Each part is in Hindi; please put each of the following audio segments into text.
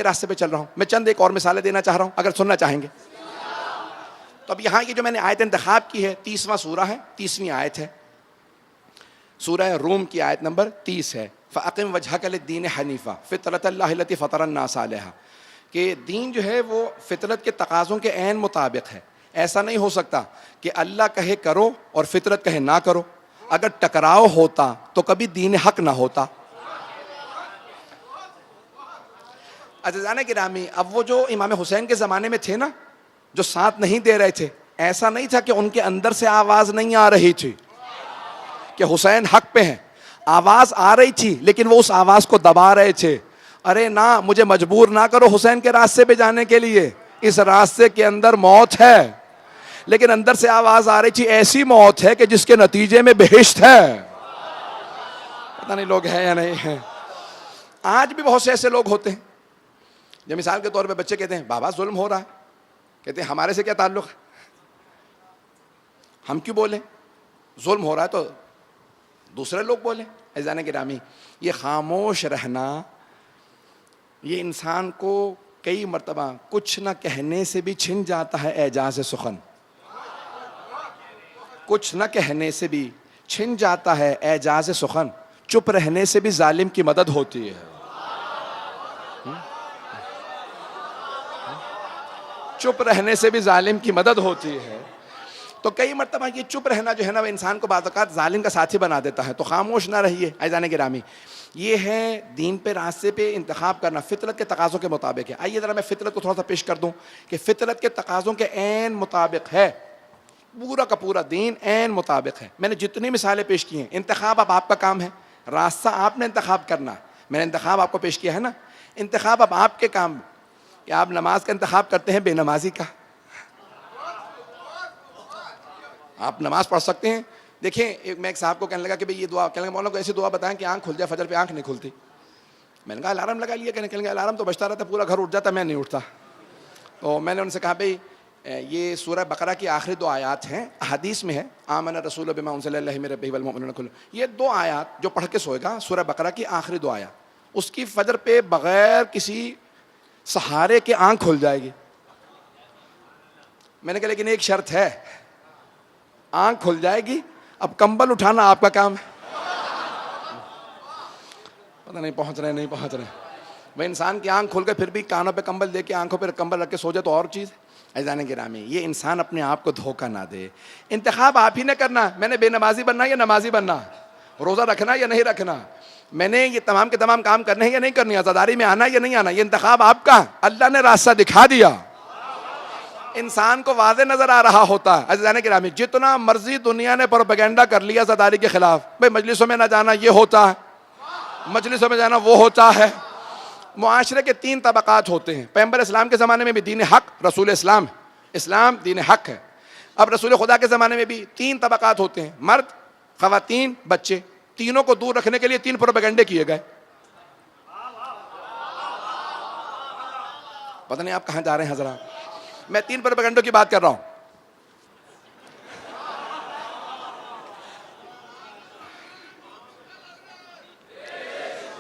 रास्ते पे चल रहा हूं। मैं चंद एक और मिसालें देना चाह रहा हूं, अगर सुनना चाहेंगे तो। अब यहाँ की जो मैंने आयत इंतखाब की है, 30वां सूरा है, 30वीं आयत है, सूरह रूम की आयत नंबर 30 है। फ़अक़िम वजहक लिद्दीन हनीफ़ा फ़ितरतल्लाहि लती फ़तरन्नास अलैहा, कि दीन जो है वो फितरत के तकाज़ों के ऐन मुताबिक है। ऐसा नहीं हो सकता कि अल्लाह कहे करो और फितरत कहे ना करो। अगर टकराव होता तो कभी दीन हक ना होता। अज़ीज़ान गिरामी, अब वो जो इमाम हुसैन के ज़माने में थे ना, जो साथ नहीं दे रहे थे, ऐसा नहीं था कि उनके अंदर से आवाज़ नहीं आ रही थी कि हुसैन हक पे हैं। आवाज़ आ रही थी, लेकिन वो उस आवाज़ को दबा रहे थे। अरे ना, मुझे मजबूर ना करो हुसैन के रास्ते पे जाने के लिए, इस रास्ते के अंदर मौत है। लेकिन अंदर से आवाज़ आ रही थी, ऐसी मौत है कि जिसके नतीजे में बेहिश्त है। पता नहीं लोग हैं या नहीं हैं। आज भी बहुत से ऐसे लोग होते हैं जो मिसाल के तौर पे बच्चे कहते हैं बाबा जुल्म हो रहा है, कहते हैं हमारे से क्या ताल्लुक है, हम क्यों बोलें, जुल्म हो रहा है तो दूसरे लोग बोलें। अज़ीज़ान गिरामी, ये खामोश रहना, ये इंसान को कई मर्तबा कुछ न कहने से भी छिन जाता है एजाज़ सुखन। कुछ न कहने से भी छिन जाता है एजाज़ सुखन। चुप रहने से भी जालिम की मदद होती है। चुप रहने से भी जालिम की मदद होती है। तो कई मर्तबा ये चुप रहना जो है ना, वो इंसान को बाज़ औक़ात जालिम का साथी बना देता है। तो खामोश ना रहिए अज़ीज़ान गिरामी। ये है दीन पे रास्ते पे इंतखाब करना, फितरत के तकाज़ों के मुताबिक है। आइए ज़रा मैं फितरत को थोड़ा सा पेश कर दूँ कि फितरत के तकाज़ों के ऐन मुताबिक है। पूरा का पूरा दीन ऐन मुताबिक है। मैंने जितनी मिसालें पेश की हैं, इंतखाब अब आपका काम है, रास्ता आपने इंतखाब करना। मैंने इंतखाब आपको पेश किया है ना, इंतखाब अब आपके काम कि आप नमाज का इंतखाब करते हैं बेनमाजी का। आप नमाज पढ़ सकते हैं। देखिए, मैं एक साहब को कहने लगा कि भाई ये दुआ, कहने लगा मौलाना को ऐसी दुआ बताएं कि आंख खुल जाए, फजर पे आंख नहीं खुलती। मैंने कहा अलार्म लगा लिया। कहने लगा अलार्म तो बजता रहता, पूरा घर उठ जाता, मैं नहीं उठता। तो मैंने उनसे कहा भाई ये सूरह बकरा की आखिरी 2 आयत हैं, हदीस में है आमन रसूल बिमा उनज़िला इलैहि मिन रब्बिहि वल मुमिनून कुल्लुहुम। ये 2 आयत जो पढ़ के सोएगा, सूरह बकरा की आखिरी 2 आयत, उसकी फजर पे बगैर किसी सहारे के आंख खुल जाएगी। मैंने कहा लेकिन एक शर्त है, आंख खुल जाएगी, अब कंबल उठाना आपका काम है। पता नहीं पहुंच रहे नहीं पहुंच रहे। वह इंसान की आंख खुल के फिर भी कानों पे कंबल दे के, आंखों पे कंबल रख के सो जाए तो और चीज़। अज़ीज़ान गिरामी, ये इंसान अपने आप को धोखा ना दे। इंतखाब आप ही ने करना, मैंने बेनमाजी बनना या नमाजी बनना, रोज़ा रखना या नहीं रखना, मैंने ये तमाम के तमाम काम करने हैं या नहीं करनी, आज़ादारी में आना या नहीं आना, ये इंतखाब आपका। अल्लाह ने रास्ता दिखा दिया, इंसान को वाज़े नजर आ रहा होता है। अज़ीज़ान गिरामी, जितना मर्जी दुनिया ने प्रोपेगेंडा कर लिया आज़ादारी के खिलाफ, भाई मजलिसों में ना जाना ये होता है, मजलिसों में जाना वो होता है। मुआशरे के 3 तबकात होते हैं। पैगंबर इस्लाम के ज़माने में भी दीन हक रसूल इस्लाम, इस्लाम दीन हक है। अब रसूल खुदा के ज़माने में भी 3 तबकात होते हैं, मर्द, ख़वातीन, बच्चे। तीनों को दूर रखने के लिए 3 प्रोपेगेंडे किए गए। पता नहीं आप कहाँ जा रहे हैं हज़रा। मैं 3 प्रोपेगेंडों की बात कर रहा हूँ।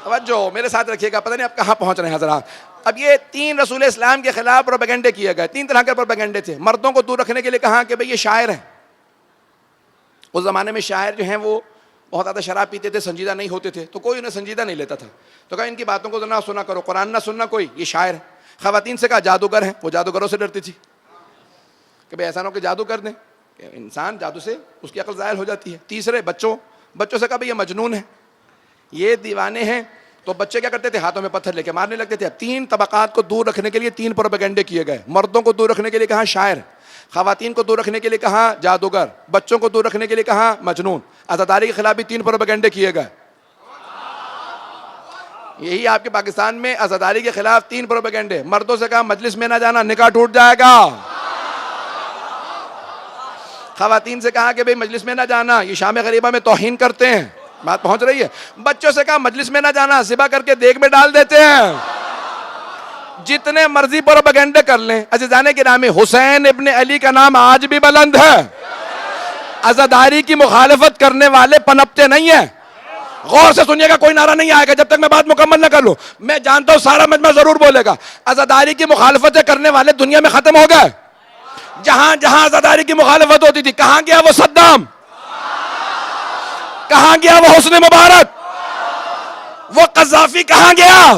तवज्जो मेरे साथ रखिएगा, पता नहीं आप कहाँ पहुंच रहे हैं हज़रात। अब ये 3 रसूल इस्लाम के खिलाफ प्रोपेगेंडे किए गए। 3 तरह के प्रोपेगेंडे थे। मर्दों को दूर रखने के लिए कहा कि भाई ये शायर हैं। उस ज़माने में शायर जो हैं वो बहुत ज़्यादा शराब पीते थे, संजीदा नहीं होते थे, तो कोई उन्हें संजीदा नहीं लेता था। तो कहा इनकी बातों को ना सुना करो, कुरान ना सुनना कोई, ये शायर है। ख़वातीन से कहा जादूगर हैं, वो जादूगरों से डरती थी कि भाई ऐसा ना हो कि जादू कर दें, इंसान जादू से उसकी अक्ल ज़ायल हो जाती है। तीसरे बच्चों से कहा भाई ये मजनून है, ये दीवाने हैं। तो बच्चे क्या करते थे, हाथों में पत्थर लेके मारने लगते थे। अब 3 तबकात को दूर रखने के लिए 3 प्रोपेगेंडे किए गए। मर्दों को दूर रखने के लिए कहा शायर, ख़वातीन को दूर रखने के लिए कहा जादूगर, बच्चों को दूर रखने के लिए कहा मजनून। आज़ादारी के खिलाफ भी 3 प्रोपेगेंडे किए गए। यही आपके पाकिस्तान में आज़ादारी के खिलाफ 3 प्रोपेगेंडे। मर्दों से कहा मजलिस में ना जाना, निकाह टूट जाएगा। ख़वातीन से कहा कि भाई मजलिस में ना जाना, ये शाम गरीबा में तौहीन करते हैं। बात पहुंच रही है। बच्चों से कहा मजलिस में ना जाना, ज़िबा करके देग में डाल देते हैं। जितने मर्जी प्रोपेगेंडे कर लें, अज़ीज़ान गिरामी, हुसैन इब्ने अली का नाम आज भी बुलंद है। आज़ादारी की मुखालफत करने वाले पनपते नहीं है। गौर से सुनिएगा, कोई नारा नहीं आएगा जब तक मैं बात मुकम्मल न कर लूं। मैं जानता हूं सारा मजमा जरूर बोलेगा। अज़ादारी की मुखालफतें करने वाले दुनिया में खत्म हो गए। जहां जहां अज़ादारी की मुखालफत होती थी, कहां गया वो सद्दाम, कहां गया वो हुस्न मुबारक, वो कज़ाफी कहां गया?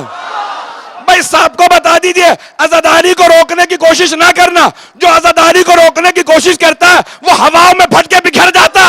भाई साहब को बता दीजिए, अज़ादारी को रोकने की कोशिश ना करना। जो अज़ादारी को रोकने की कोशिश करता है वो हवाओं में फट के बिखर जाता।